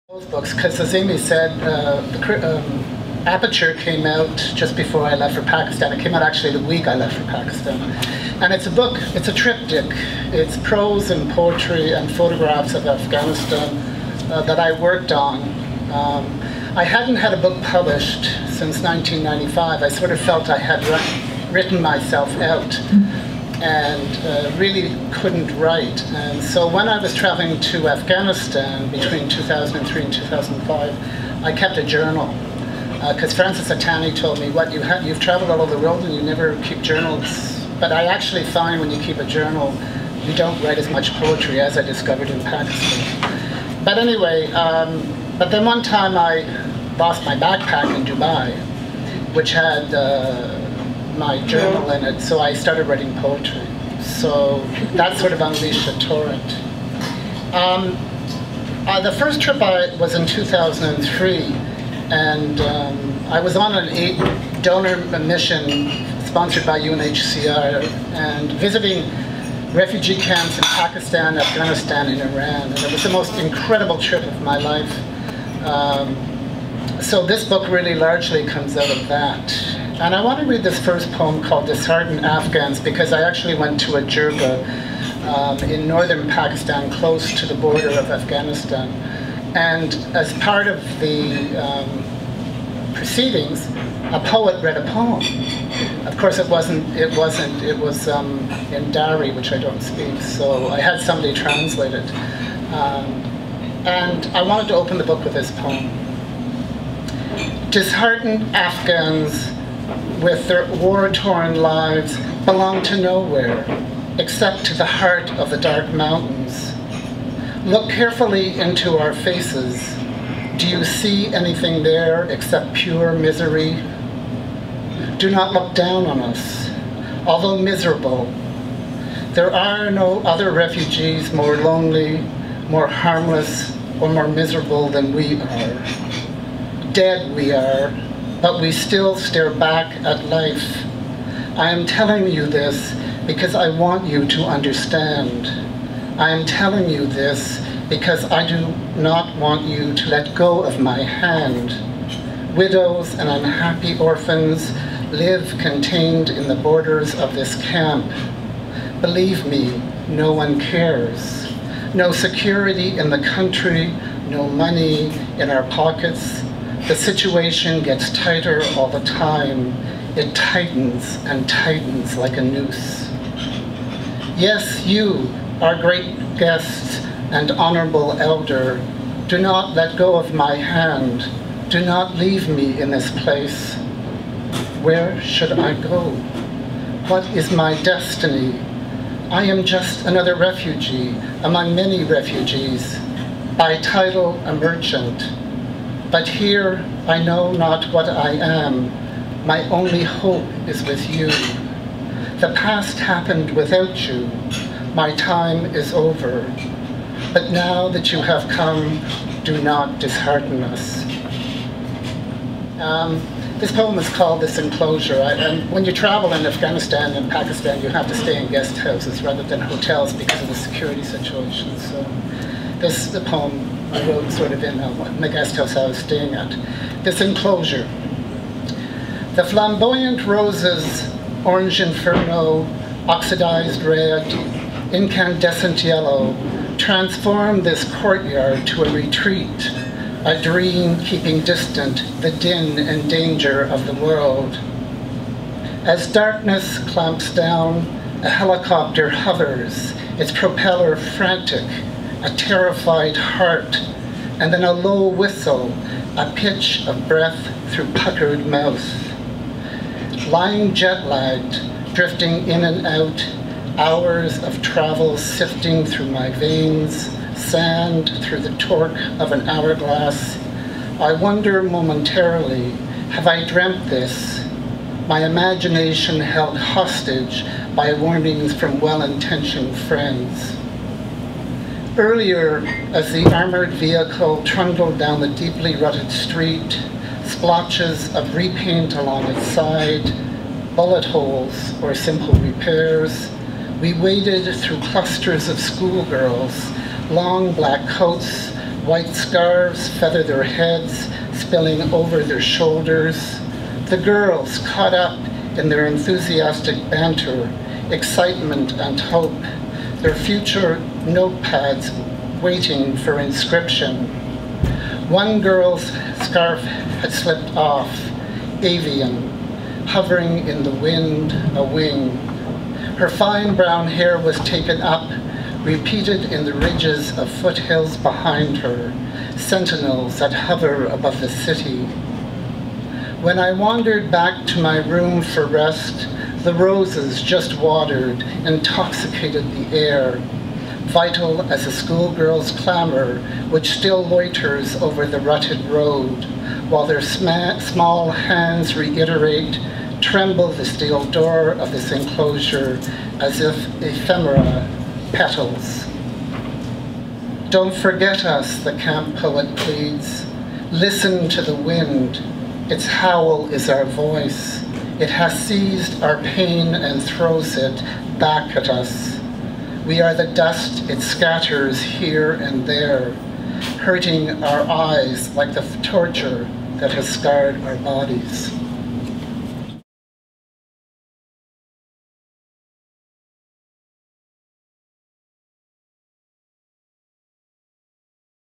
Both books, because as Amy said, Aperture came out just before I left for Pakistan. It came out actually the week I left for Pakistan. And it's a book, it's a triptych. It's prose and poetry and photographs of Afghanistan that I worked on. I hadn't had a book published since 1995. I sort of felt I had written myself out and really couldn't write. And so when I was traveling to Afghanistan between 2003 and 2005, I kept a journal. Because Francis Attani told me, what, you've traveled all over the world and you never keep journals. But I actually find when you keep a journal, you don't write as much poetry as I discovered in Pakistan. But anyway, but then one time I lost my backpack in Dubai, which had my journal in it, so I started writing poetry. So that sort of unleashed a torrent. The first trip was in 2003, and I was on an 8-donor mission sponsored by UNHCR and visiting refugee camps in Pakistan, Afghanistan, and Iran. And it was the most incredible trip of my life. So this book really largely comes out of that. And I want to read this first poem called Disheartened Afghans, because I actually went to a jirga in northern Pakistan, close to the border of Afghanistan. And as part of the proceedings, a poet read a poem. Of course, it was in Dari, which I don't speak, so I had somebody translate it. And I wanted to open the book with this poem. Disheartened Afghans with their war-torn lives belong to nowhere except to the heart of the dark mountains. Look carefully into our faces. Do you see anything there except pure misery? Do not look down on us. Although miserable, there are no other refugees more lonely, more harmless, or more miserable than we are. Dead we are, but we still stare back at life. I am telling you this because I want you to understand. I am telling you this because I do not want you to let go of my hand. Widows and unhappy orphans live contained in the borders of this camp. Believe me, no one cares. No security in the country, no money in our pockets. The situation gets tighter all the time. It tightens and tightens like a noose. Yes, you, our great guest and honorable elder, do not let go of my hand. Do not leave me in this place. Where should I go? What is my destiny? I am just another refugee among many refugees, by title a merchant. But here I know not what I am. My only hope is with you. The past happened without you. My time is over. But now that you have come, do not dishearten us. This poem is called This Enclosure. And when you travel in Afghanistan and Pakistan, you have to stay in guest houses rather than hotels because of the security situation. So the poem I wrote sort of in the guest house I was staying at. This enclosure. The flamboyant roses, orange inferno, oxidized red, incandescent yellow, transform this courtyard to a retreat, a dream keeping distant the din and danger of the world. As darkness clamps down, a helicopter hovers, its propeller frantic, a terrified heart, and then a low whistle, a pitch of breath through puckered mouth. Lying jet-lagged, drifting in and out, hours of travel sifting through my veins, sand through the torque of an hourglass, I wonder momentarily, have I dreamt this? My imagination held hostage by warnings from well-intentioned friends. Earlier, as the armored vehicle trundled down the deeply rutted street, splotches of repaint along its side, bullet holes or simple repairs, we waded through clusters of schoolgirls, long black coats, White scarves feather their heads, spilling over their shoulders. The girls, caught up in their enthusiastic banter, excitement and hope, their future notepads waiting for inscription. One girl's scarf had slipped off, avian, hovering in the wind, a wing. Her fine brown hair was taken up, repeated in the ridges of foothills behind her, sentinels that hover above the city. When I wandered back to my room for rest, the roses just watered, intoxicated the air, vital as a schoolgirl's clamor which still loiters over the rutted road, while their small hands reiterate, tremble the steel door of this enclosure as if ephemera, petals. Don't forget us, the camp poet pleads. Listen to the wind. Its howl is our voice. It has seized our pain and throws it back at us. We are the dust it scatters here and there, hurting our eyes like the torture that has scarred our bodies.